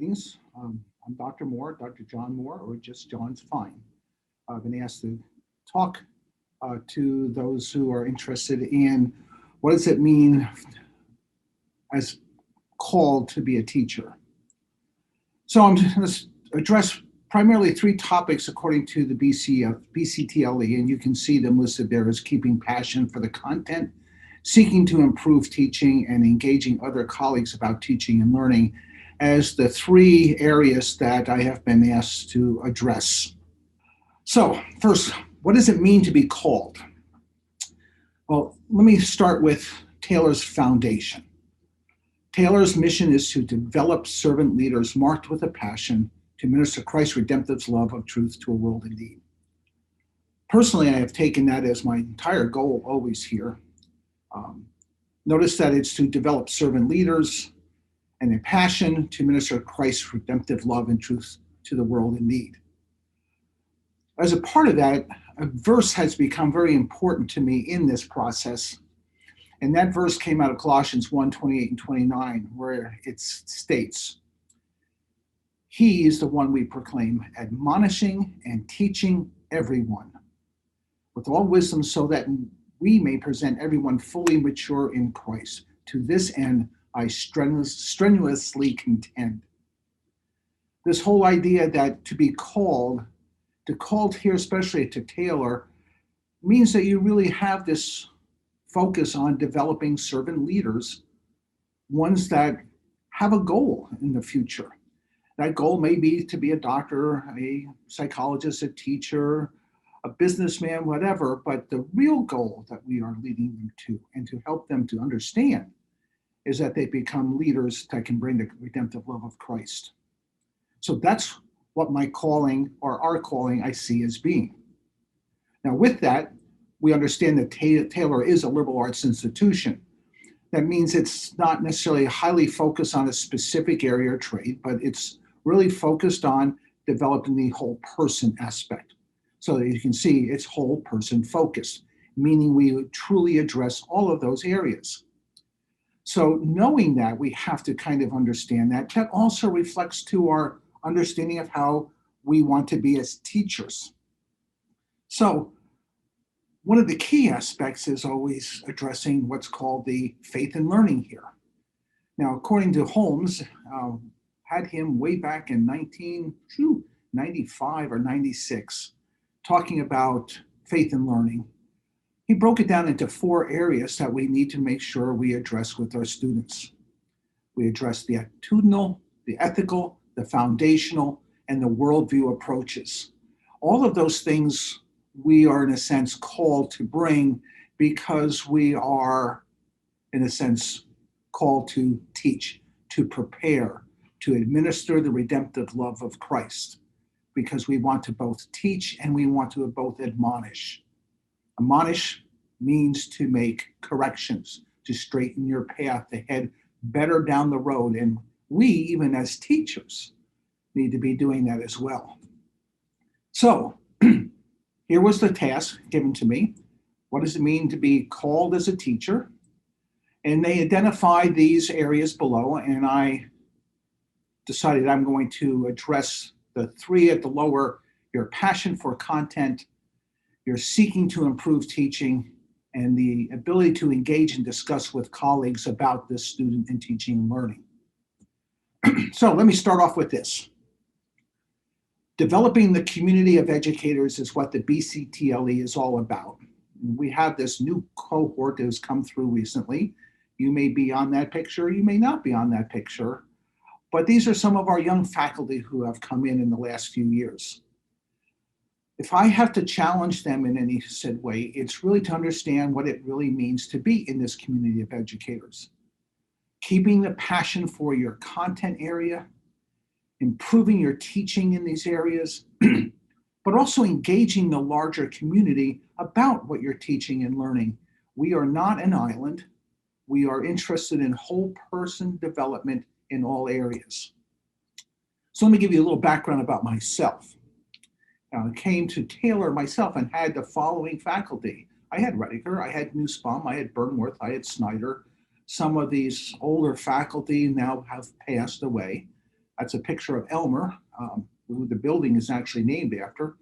Greetings. I'm Dr. Moore, Dr. John Moore, or just John's fine. I've been asked to talk to those who are interested in what does it mean as called to be a teacher. So I'm going to address primarily three topics according to the BCTLE, and you can see them listed there as keeping passion for the content, seeking to improve teaching, and engaging other colleagues about teaching and learning as the three areas that I have been asked to address. So first, what does it mean to be called? Well, let me start with Taylor's foundation. Taylor's mission is to develop servant leaders marked with a passion to minister Christ's redemptive love of truth to a world in need. Personally, I have taken that as my entire goal always here. Notice that it's to develop servant leaders and a passion to minister Christ's redemptive love and truth to the world in need. As a part of that, a verse has become very important to me in this process. And that verse came out of Colossians 1:28 and 29, where it states, "He is the one we proclaim, admonishing and teaching everyone with all wisdom, so that we may present everyone fully mature in Christ. To this end, I strenuously contend." This whole idea that to be called here, especially to Taylor, means that you really have this focus on developing servant leaders, ones that have a goal in the future. That goal may be to be a doctor, a psychologist, a teacher, a businessman, whatever, but the real goal that we are leading them to and to help them to understand is that they become leaders that can bring the redemptive love of Christ. So that's what my calling, or our calling, I see as being. Now with that, we understand that Taylor is a liberal arts institution. That means it's not necessarily highly focused on a specific area or trade, but it's really focused on developing the whole person aspect. So that you can see it's whole person focused, meaning we truly address all of those areas. So knowing that, we have to kind of understand that. That also reflects to our understanding of how we want to be as teachers. So one of the key aspects is always addressing what's called the faith and learning here. Now, according to Holmes, had him way back in 1995 or 96, talking about faith and learning. He broke it down into four areas that we need to make sure we address with our students. We address the attitudinal, the ethical, the foundational, and the worldview approaches. All of those things we are, in a sense, called to bring because we are, in a sense, called to teach, to prepare, to administer the redemptive love of Christ, because we want to both teach and we want to both admonish. Admonish means to make corrections, to straighten your path, to head better down the road. And we, even as teachers, need to be doing that as well. So here was the task given to me. What does it mean to be called as a teacher? And they identified these areas below, and I decided I'm going to address the three at the lower: your passion for content, your seeking to improve teaching, and the ability to engage and discuss with colleagues about this student in teaching and learning. So let me start off with this. Developing the community of educators is what the BCTLE is all about. We have this new cohort that has come through recently. You may be on that picture, you may not be on that picture, but these are some of our young faculty who have come in the last few years. If I have to challenge them in any said way, it's really to understand what it really means to be in this community of educators. Keeping the passion for your content area, improving your teaching in these areas, but also engaging the larger community about what you're teaching and learning. We are not an island. We are interested in whole person development in all areas. So let me give you a little background about myself. I came to Taylor myself and had the following faculty. I had Rediger, I had Nussbaum, I had Burnworth, I had Snyder. Some of these older faculty now have passed away. That's a picture of Elmer, who the building is actually named after,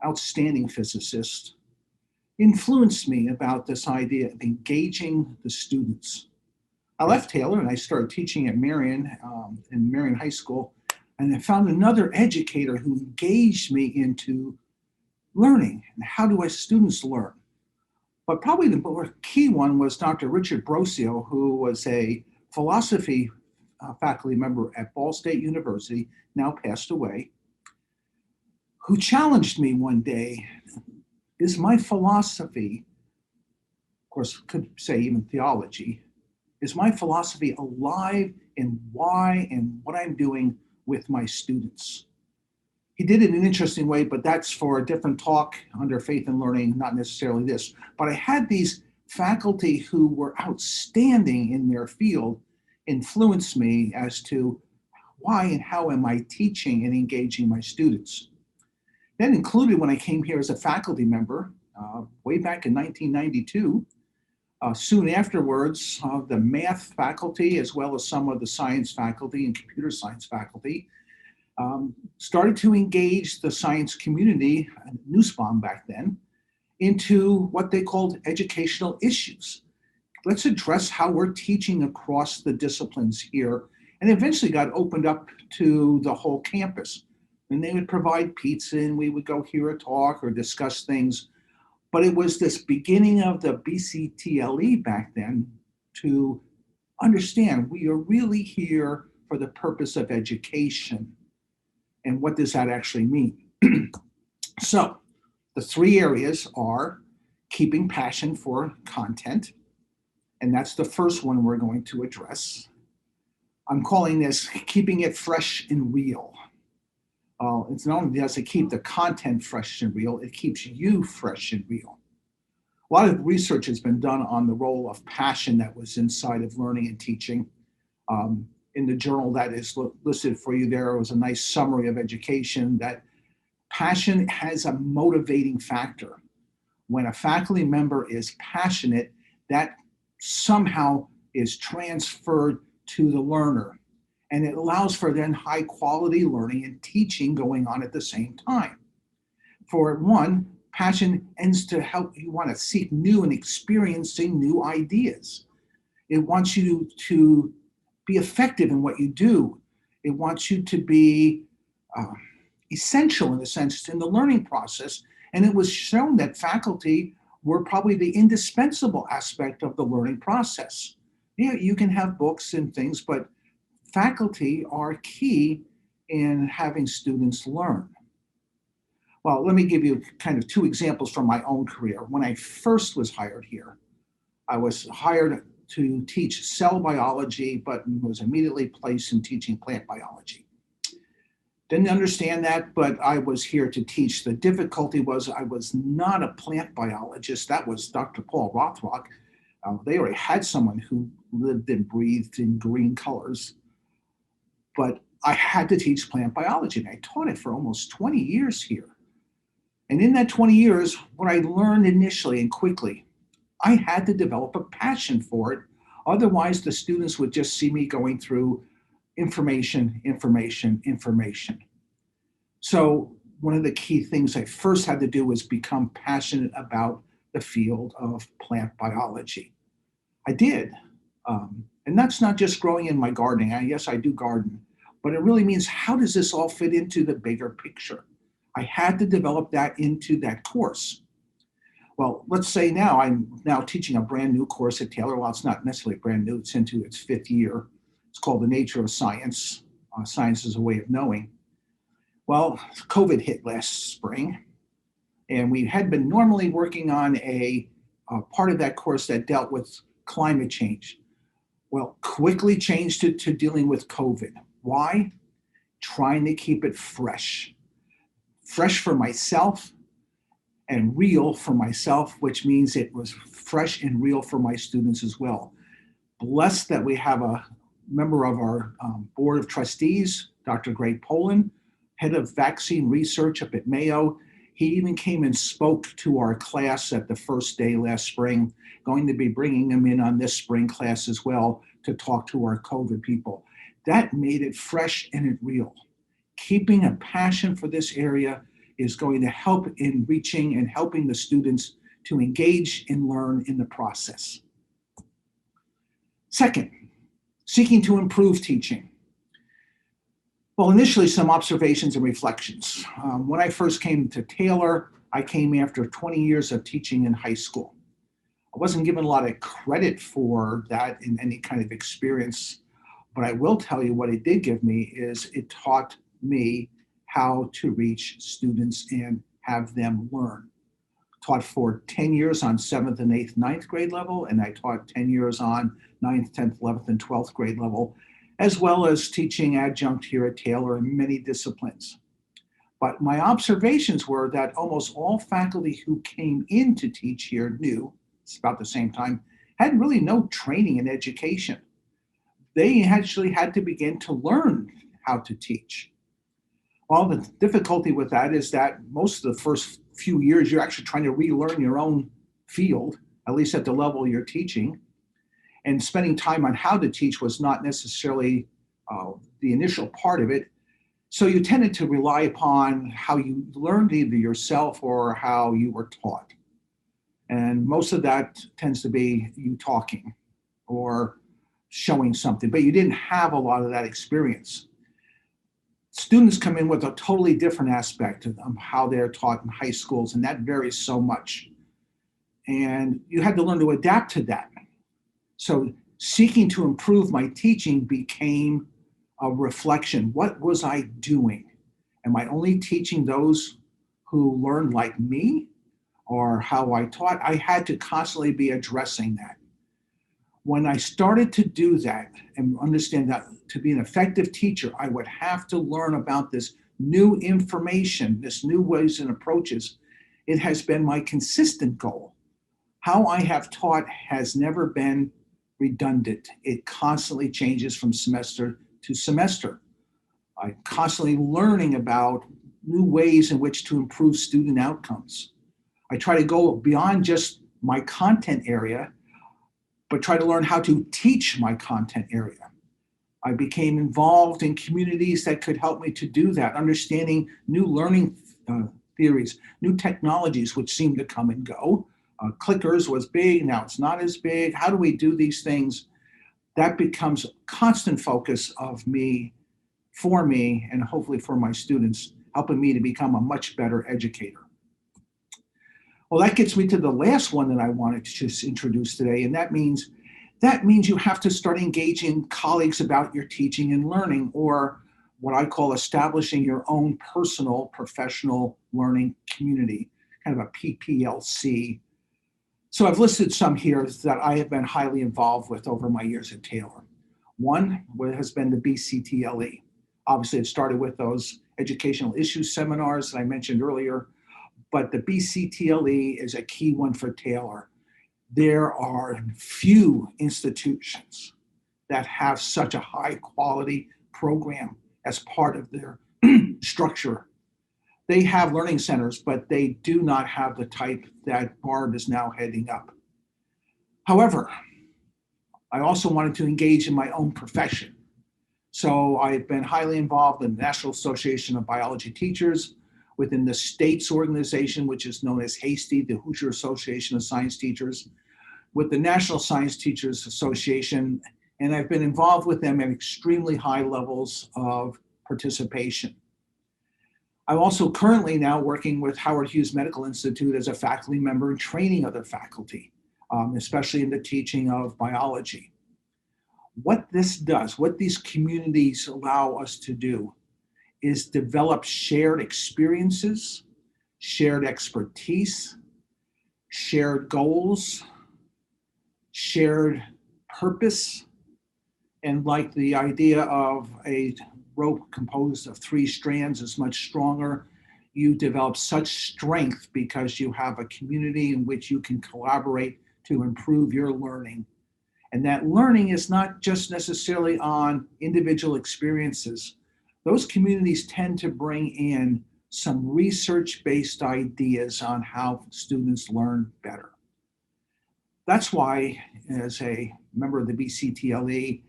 outstanding physicist, influenced me about this idea of engaging the students. I left Taylor and I started teaching at Marion, in Marion High School, and I found another educator who engaged me into learning and how do our students learn. But probably the more key one was Dr. Richard Brosio, who was a philosophy faculty member at Ball State University, now passed away, who challenged me one day, is my philosophy, of course, could say even theology, is my philosophy alive in why and what I'm doing with my students? He did it in an interesting way, but that's for a different talk under faith and learning, not necessarily this. But I had these faculty who were outstanding in their field influence me as to why and how am I teaching and engaging my students. That included when I came here as a faculty member way back in 1992. Soon afterwards, the math faculty, as well as some of the science faculty and computer science faculty, started to engage the science community, Nussbaum back then, into what they called educational issues. Let's address how we're teaching across the disciplines here, and eventually got opened up to the whole campus. And they would provide pizza and we would go hear a talk or discuss things. But it was this beginning of the BCTLE back then to understand we are really here for the purpose of education. And what does that actually mean? So the three areas are keeping passion for content. And that's the first one we're going to address. I'm calling this keeping it fresh and real. It's not only does it keep the content fresh and real, it keeps you fresh and real. A lot of research has been done on the role of passion that was inside of learning and teaching. In the journal that is listed for you there was a nice summary of education that passion has a motivating factor. When a faculty member is passionate, that somehow is transferred to the learner. And it allows for then high quality learning and teaching going on at the same time. For one, passion ends to help you want to seek new and experiencing new ideas. It wants you to be effective in what you do. It wants you to be essential in a sense in the learning process. And it was shown that faculty were probably the indispensable aspect of the learning process. Yeah, you can have books and things, but faculty are key in having students learn. Well, let me give you kind of two examples from my own career. When I first was hired here, I was hired to teach cell biology, but was immediately placed in teaching plant biology. Didn't understand that, but I was here to teach. The difficulty was I was not a plant biologist. That was Dr. Paul Rothrock. They already had someone who lived and breathed in green colors. But I had to teach plant biology, and I taught it for almost 20 years here. And in that 20 years, what I learned initially and quickly, I had to develop a passion for it. Otherwise, the students would just see me going through information, information, information. So one of the key things I first had to do was become passionate about the field of plant biology. I did. And that's not just growing in my gardening. Yes, I do garden, but it really means how does this all fit into the bigger picture? I had to develop that into that course. Well, let's say now I'm now teaching a brand new course at Taylor. Well, it's not necessarily brand new. It's into its fifth year. It's called The Nature of Science. Science is a way of knowing. Well, COVID hit last spring, and we had been normally working on a part of that course that dealt with climate change. Well, quickly changed it to dealing with COVID. Why? Trying to keep it fresh. Fresh for myself and real for myself, which means it was fresh and real for my students as well. Blessed that we have a member of our board of trustees, Dr. Greg Poland, head of vaccine research up at Mayo. He even came and spoke to our class at the first day last spring, going to be bringing him in on this spring class as well to talk to our COVID people. That made it fresh and real. Keeping a passion for this area is going to help in reaching and helping the students to engage and learn in the process. Second, seeking to improve teaching. Well, initially, some observations and reflections. When I first came to Taylor, I came after 20 years of teaching in high school. I wasn't given a lot of credit for that in any kind of experience, but I will tell you what it did give me is it taught me how to reach students and have them learn. Taught for 10 years on 7th and 8th, 9th grade level, and I taught 10 years on 9th, 10th, 11th, and 12th grade level, as well as teaching adjunct here at Taylor in many disciplines. But my observations were that almost all faculty who came in to teach here knew, it's about the same time, had really no training in education. They actually had to begin to learn how to teach. Well, the difficulty with that is that most of the first few years, you're actually trying to relearn your own field, at least at the level you're teaching. And spending time on how to teach was not necessarily the initial part of it. So you tended to rely upon how you learned either yourself or how you were taught. And most of that tends to be you talking or showing something, but you didn't have a lot of that experience. Students come in with a totally different aspect of how they're taught in high schools, and that varies so much. And you had to learn to adapt to that. So seeking to improve my teaching became a reflection. What was I doing? Am I only teaching those who learned like me or how I taught? I had to constantly be addressing that. When I started to do that and understand that to be an effective teacher, I would have to learn about this new information, this new ways and approaches. It has been my consistent goal. How I have taught has never been redundant. It constantly changes from semester to semester. I'm constantly learning about new ways in which to improve student outcomes. I try to go beyond just my content area, but try to learn how to teach my content area. I became involved in communities that could help me to do that, understanding new learning theories, new technologies which seem to come and go. Clickers was big, now it's not as big. How do we do these things? That becomes a constant focus of me, for me, and hopefully for my students, helping me to become a much better educator. Well, that gets me to the last one that I wanted to just introduce today, and that means you have to start engaging colleagues about your teaching and learning, or what I call establishing your own personal professional learning community, kind of a PPLC. So I've listed some here that I have been highly involved with over my years at Taylor. One has been the BCTLE. Obviously, it started with those educational issues seminars that I mentioned earlier, but the BCTLE is a key one for Taylor. There are few institutions that have such a high quality program as part of their structure. They have learning centers, but they do not have the type that Barb is now heading up. However, I also wanted to engage in my own profession. So I've been highly involved in the National Association of Biology Teachers, within the state's organization, which is known as HASTE, the Hoosier Association of Science Teachers, with the National Science Teachers Association, and I've been involved with them at extremely high levels of participation. I'm also currently now working with Howard Hughes Medical Institute as a faculty member and training other faculty, especially in the teaching of biology. What this does, what these communities allow us to do, is develop shared experiences, shared expertise, shared goals, shared purpose, and like the idea of a rope composed of 3 strands is much stronger, you develop such strength because you have a community in which you can collaborate to improve your learning. And that learning is not just necessarily on individual experiences. Those communities tend to bring in some research-based ideas on how students learn better. That's why, as a member of the BCTLE,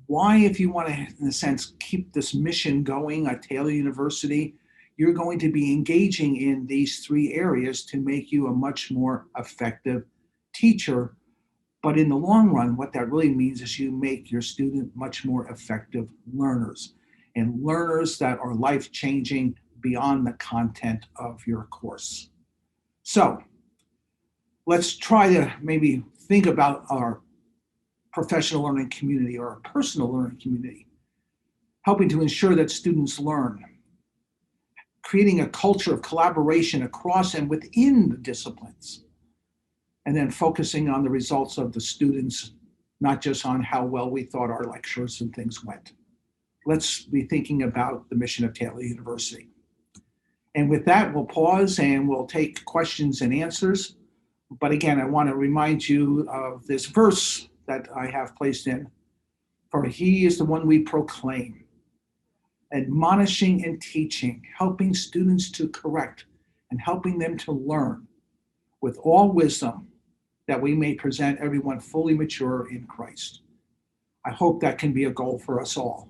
why, if you want to, in a sense, keep this mission going at Taylor University, you're going to be engaging in these three areas to make you a much more effective teacher. But in the long run, what that really means is you make your student much more effective learners, and learners that are life-changing beyond the content of your course. So let's try to maybe think about our professional learning community or our personal learning community, helping to ensure that students learn, creating a culture of collaboration across and within the disciplines, and then focusing on the results of the students, not just on how well we thought our lectures and things went. Let's be thinking about the mission of Taylor University. And with that, we'll pause and we'll take questions and answers. But again, I want to remind you of this verse that I have placed in. For he is the one we proclaim, admonishing and teaching, helping students to correct and helping them to learn with all wisdom, that we may present everyone fully mature in Christ. I hope that can be a goal for us all.